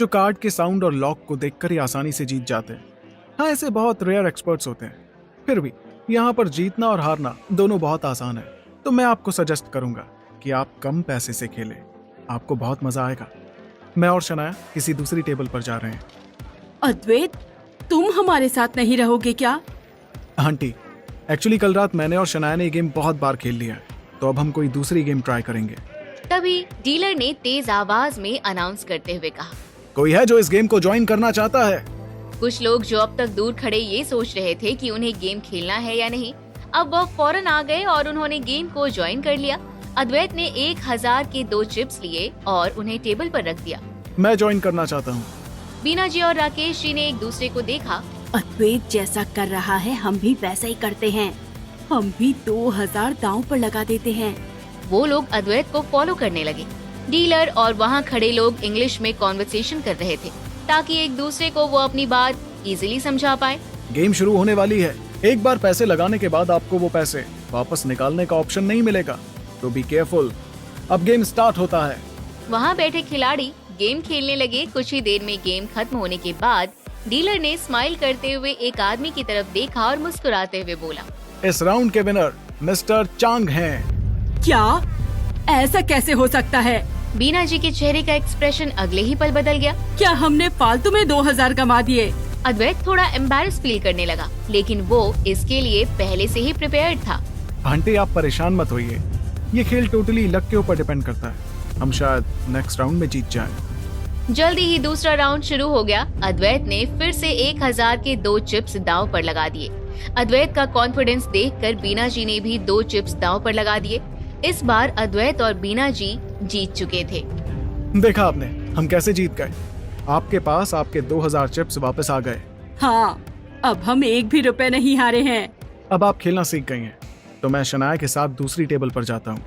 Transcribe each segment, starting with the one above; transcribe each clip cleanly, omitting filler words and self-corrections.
जो कार्ड के साउंड और लॉक को देखकर ही आसानी से जीत जाते हैं। हाँ, ऐसे बहुत रेयर एक्सपर्ट्स होते हैं। फिर भी यहाँ पर जीतना और हारना दोनों बहुत आसान है। तो मैं आपको सजेस्ट करूंगा कि आप कम पैसे से खेलें, आपको बहुत मजा आएगा। मैं और शनाया किसी दूसरी टेबल पर जा रहे हैं। अद्वैत, तुम हमारे साथ नहीं रहोगे क्या? आंटी, एक्चुअली कल रात मैंने और शनाया ने ये गेम बहुत बार खेल लिया है, तो अब हम कोई दूसरी गेम ट्राई करेंगे। तभी डीलर ने तेज आवाज में अनाउंस करते हुए कहा, कोई है जो इस गेम को ज्वाइन करना चाहता है? कुछ लोग जो अब तक दूर खड़े ये सोच रहे थे कि उन्हें गेम खेलना है या नहीं, अब वह फौरन आ गए और उन्होंने गेम को ज्वाइन कर लिया। अद्वैत ने 1000 के 2 चिप्स लिए और उन्हें टेबल पर रख दिया। मैं ज्वाइन करना चाहता हूँ। बीना जी और राकेश जी ने एक दूसरे को देखा। अद्वैत जैसा कर रहा है हम भी वैसा ही करते हैं। हम भी 2000 दांव पर लगा देते हैं। वो लोग अद्वैत को फॉलो करने लगे। डीलर और वहाँ खड़े लोग इंग्लिश में कॉन्वर्सेशन कर रहे थे ताकि एक दूसरे को वो अपनी बात इजीली समझा पाए। गेम शुरू होने वाली है। एक बार पैसे लगाने के बाद आपको वो पैसे वापस निकालने का ऑप्शन नहीं मिलेगा, तो बी केयरफुल। अब गेम स्टार्ट होता है। वहाँ बैठे खिलाड़ी गेम खेलने लगे। कुछ ही देर में गेम खत्म होने के बाद डीलर ने स्माइल करते हुए एक आदमी की तरफ देखा और मुस्कुराते हुए बोला, इस राउंड के विनर मिस्टर चांग हैं। क्या? ऐसा कैसे हो सकता है? बीना जी के चेहरे का एक्सप्रेशन अगले ही पल बदल गया। क्या हमने फालतू में 2000 कमा दिए? अद्वैत थोड़ा एम्बैरस फील करने लगा, लेकिन वो इसके लिए पहले से ही प्रिपेयर्ड था। आंटी, आप परेशान मत होइए। ये खेल टोटली लक के ऊपर डिपेंड करता है। हम शायद नेक्स्ट राउंड में जीत जाएं। जल्दी ही दूसरा राउंड शुरू हो गया। अद्वैत ने फिर से 1000 के 2 चिप्स दांव पर लगा दिए। अद्वैत का कॉन्फिडेंस देखकर बीना जी ने भी 2 चिप्स दांव पर लगा दिए। इस बार अद्वैत और बीना जी जीत चुके थे। देखा आपने, हम कैसे जीत गए। आपके पास आपके 2000 चिप्स वापस आ गए। हाँ, अब हम एक भी रुपए नहीं हारे हैं। अब आप खेलना सीख गई हैं, तो मैं शनाया के साथ दूसरी टेबल पर जाता हूँ।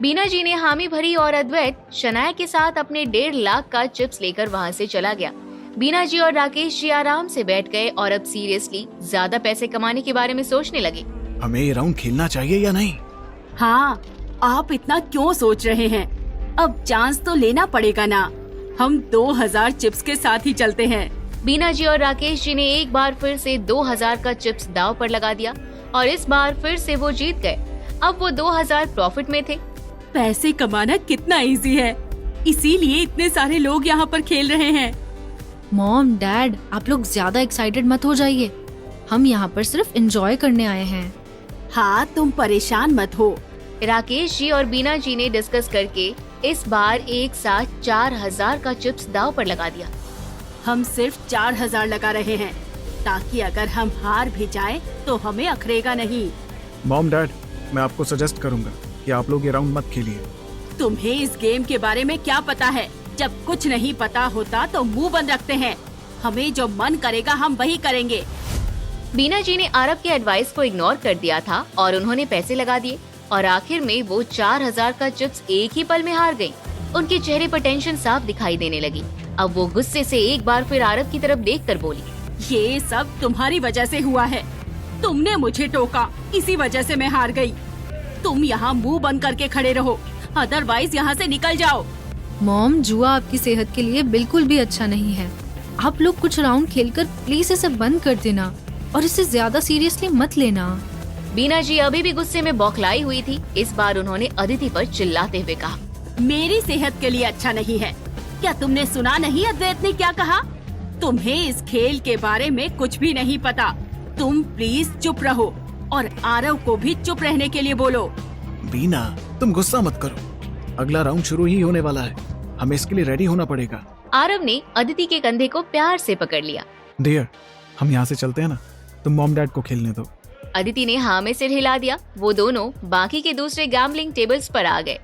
बीना जी ने हामी भरी और अद्वैत शनाया के साथ अपने 1.5 लाख का चिप्स लेकर वहाँ से चला गया। बीना जी और राकेश जी आराम से बैठ गए और अब सीरियसली ज्यादा पैसे कमाने के बारे में सोचने लगे। हमें ये राउंड खेलना चाहिए या नहीं? हाँ, आप इतना क्यों सोच रहे हैं? अब चांस तो लेना पड़ेगा ना। हम 2000 चिप्स के साथ ही चलते हैं। बीना जी और राकेश जी ने एक बार फिर से 2000 का चिप्स दांव पर लगा दिया और इस बार फिर से वो जीत गए। अब वो 2000 प्रॉफिट में थे। पैसे कमाना कितना इजी है, इसीलिए इतने सारे लोग यहाँ पर खेल रहे हैं। मॉम, डैड, आप लोग ज्यादा एक्साइटेड मत हो जाइए। हम यहाँ पर सिर्फ एंजॉय करने आए हैं। हाँ, तुम परेशान मत हो। राकेश जी और बीना जी ने डिस्कस करके इस बार एक साथ 4000 का चिप्स दांव पर लगा दिया। हम सिर्फ 4000 लगा रहे हैं ताकि अगर हम हार भी जाए तो हमें अखरेगा नहीं। मॉम, डैड, मैं आपको सजेस्ट करूंगा कि आप लोग ये राउंड मत खेलिए। तुम्हें इस गेम के बारे में क्या पता है? जब कुछ नहीं पता होता तो मुंह बंद रखते हैं। हमें जो मन करेगा हम वही करेंगे। बीना जी ने आरव के एडवाइस को इग्नोर कर दिया था और उन्होंने पैसे लगा दिए और आखिर में वो 4000 का चिप्स एक ही पल में हार गयी। उनके चेहरे पर टेंशन साफ दिखाई देने लगी। अब वो गुस्से से एक बार फिर आरव की तरफ देखकर बोली, ये सब तुम्हारी वजह से हुआ है। तुमने मुझे टोका, इसी वजह से मैं हार गई। तुम यहाँ मुंह बंद करके खड़े रहो, अदरवाइज यहाँ से निकल जाओ। मॉम, जुआ आपकी सेहत के लिए बिल्कुल भी अच्छा नहीं है। आप लोग कुछ राउंड खेलकर प्लीज इसे बंद कर देना और इसे ज्यादा सीरियसली मत लेना। बीना जी अभी भी गुस्से में बौखलाई हुई थी। इस बार उन्होंने अदिति पर चिल्लाते हुए कहा, मेरी सेहत के लिए अच्छा नहीं है। क्या तुमने सुना नहीं अद्वैत ने क्या कहा? तुम्हें इस खेल के बारे में कुछ भी नहीं पता। तुम प्लीज चुप रहो और आरव को भी चुप रहने के लिए बोलो। बीना, तुम गुस्सा मत करो। अगला राउंड शुरू ही होने वाला है। हमें इसके लिए रेडी होना पड़ेगा। आरव ने अदिति के कंधे को प्यार से पकड़ लिया। डियर, हम यहाँ से चलते हैं ना, तुम मॉम डैड को खेलने दो। अदिति ने हाँ में सिर हिला दिया। वो दोनों बाकी के दूसरे गैम्बलिंग टेबल्स पर आ गए।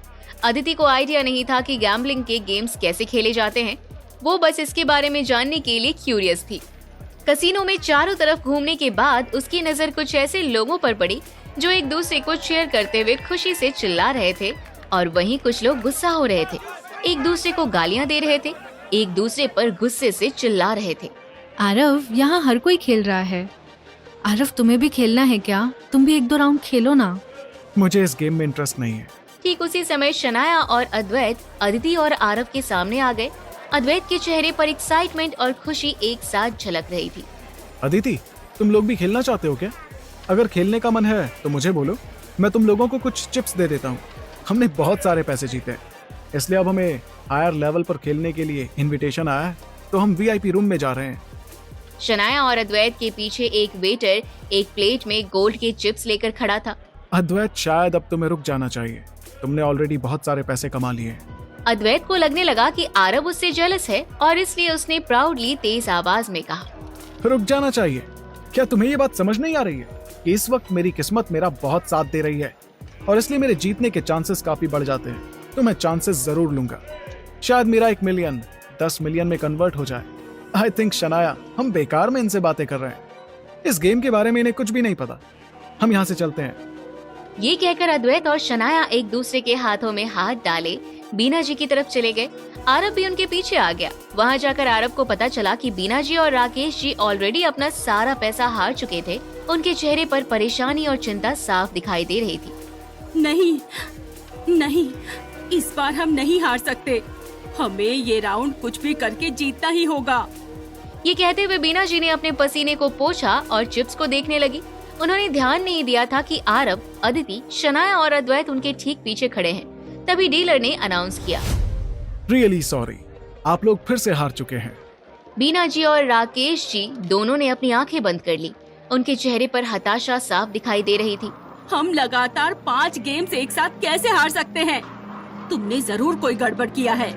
अदिति को आइडिया नहीं था कि गैम्बलिंग के गेम्स कैसे खेले जाते हैं। वो बस इसके बारे में जानने के लिए क्यूरियस थी। कसीनो में चारों तरफ घूमने के बाद उसकी नजर कुछ ऐसे लोगों पर पड़ी जो एक दूसरे को चीयर करते हुए खुशी से चिल्ला रहे थे और वहीं कुछ लोग गुस्सा हो रहे थे, एक दूसरे को गालियां दे रहे थे, एक दूसरे पर गुस्से से चिल्ला रहे थे। आरव, यहाँ हर कोई खेल रहा है। आरव, तुम्हें भी खेलना है क्या? तुम भी 1-2 राउंड खेलो ना। मुझे इस गेम में इंटरेस्ट नहीं है। ठीक उसी समय शनाया और अद्वैत अदिति और आरव के सामने आ गए। अद्वैत के चेहरे पर एक्साइटमेंट और खुशी एक साथ झलक रही थी। अदिति, तुम लोग भी खेलना चाहते हो क्या? अगर खेलने का मन है तो मुझे बोलो, मैं तुम लोगों को कुछ चिप्स दे देता हूँ। हमने बहुत सारे पैसे जीते हैं, इसलिए अब हमें हायर लेवल पर खेलने के लिए इनविटेशन आया है, तो हम वीआईपी रूम में जा रहे हैं। शनाया और अद्वैत के पीछे एक वेटर एक प्लेट में गोल्ड के चिप्स लेकर खड़ा था। अद्वैत, शायद अब तुम्हें रुक जाना चाहिए, तुमने ऑलरेडी बहुत सारे पैसे कमा लिए। अद्वैत को लगने लगा कि आरव उससे जेलस है और इसलिए उसने प्राउडली तेज आवाज में कहा, रुक जाना चाहिए? क्या तुम्हें ये बात समझ नहीं आ रही है कि इस वक्त मेरी किस्मत मेरा बहुत साथ दे रही है और इसलिए मेरे जीतने के चांसेस काफी बढ़ जाते हैं, तो मैं चांसेस जरूर लूंगा। शायद मेरा 1 मिलियन 10 मिलियन में कन्वर्ट हो जाए। आई थिंक शनाया, हम बेकार में इनसे बातें कर रहे हैं, इस गेम के बारे में इन्हें कुछ भी नहीं पता। हम यहाँ से चलते हैं। ये कहकर अद्वैत और शनाया एक दूसरे के हाथों में हाथ डाले बीना जी की तरफ चले गए। आरव भी उनके पीछे आ गया। वहाँ जाकर आरव को पता चला कि बीना जी और राकेश जी ऑलरेडी अपना सारा पैसा हार चुके थे। उनके चेहरे पर परेशानी और चिंता साफ दिखाई दे रही थी। नहीं नहीं, इस बार हम नहीं हार सकते, हमें ये राउंड कुछ भी करके जीतना ही होगा। ये कहते हुए बीना जी ने अपने पसीने को पोंछा और चिप्स को देखने लगी। उन्होंने ध्यान नहीं दिया था कि आरव, अदिति, शनाया और अद्वैत उनके ठीक पीछे खड़े हैं। तभी डीलर ने अनाउंस किया, रियली सॉरी, आप लोग फिर से हार चुके हैं। बीना जी और राकेश जी दोनों ने अपनी आंखें बंद कर ली। उनके चेहरे पर हताशा साफ दिखाई दे रही थी। हम लगातार 5 गेम्स एक साथ कैसे हार सकते हैं? तुमने जरूर कोई गड़बड़ किया है।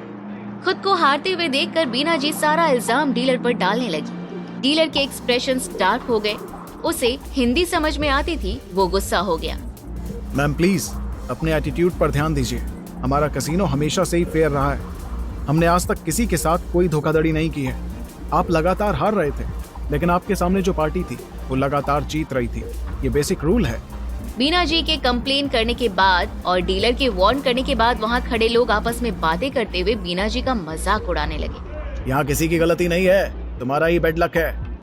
खुद को हारते हुए देखकर बीना जी सारा इल्जाम डीलर पर डालने लगी। डीलर के एक्सप्रेशंस डार्क हो गए। उसे हिंदी समझ में आती थी, वो गुस्सा हो गया। मैम प्लीज अपने एटीट्यूड पर ध्यान दीजिए। हमारा कैसीनो हमेशा से ही फेयर रहा है। हमने आज तक किसी के साथ कोई धोखाधड़ी नहीं की है। आप लगातार हार रहे थे, लेकिन आपके सामने जो पार्टी थी वो लगातार जीत रही थी। ये बेसिक रूल है। बीना जी के कंप्लेन करने के बाद और डीलर के वार्न करने के बाद वहाँ खड़े लोग आपस में बातें करते हुए बीना जी का मजाक उड़ाने लगे। यहाँ किसी की गलती नहीं है, तुम्हारा ही बेड लक है।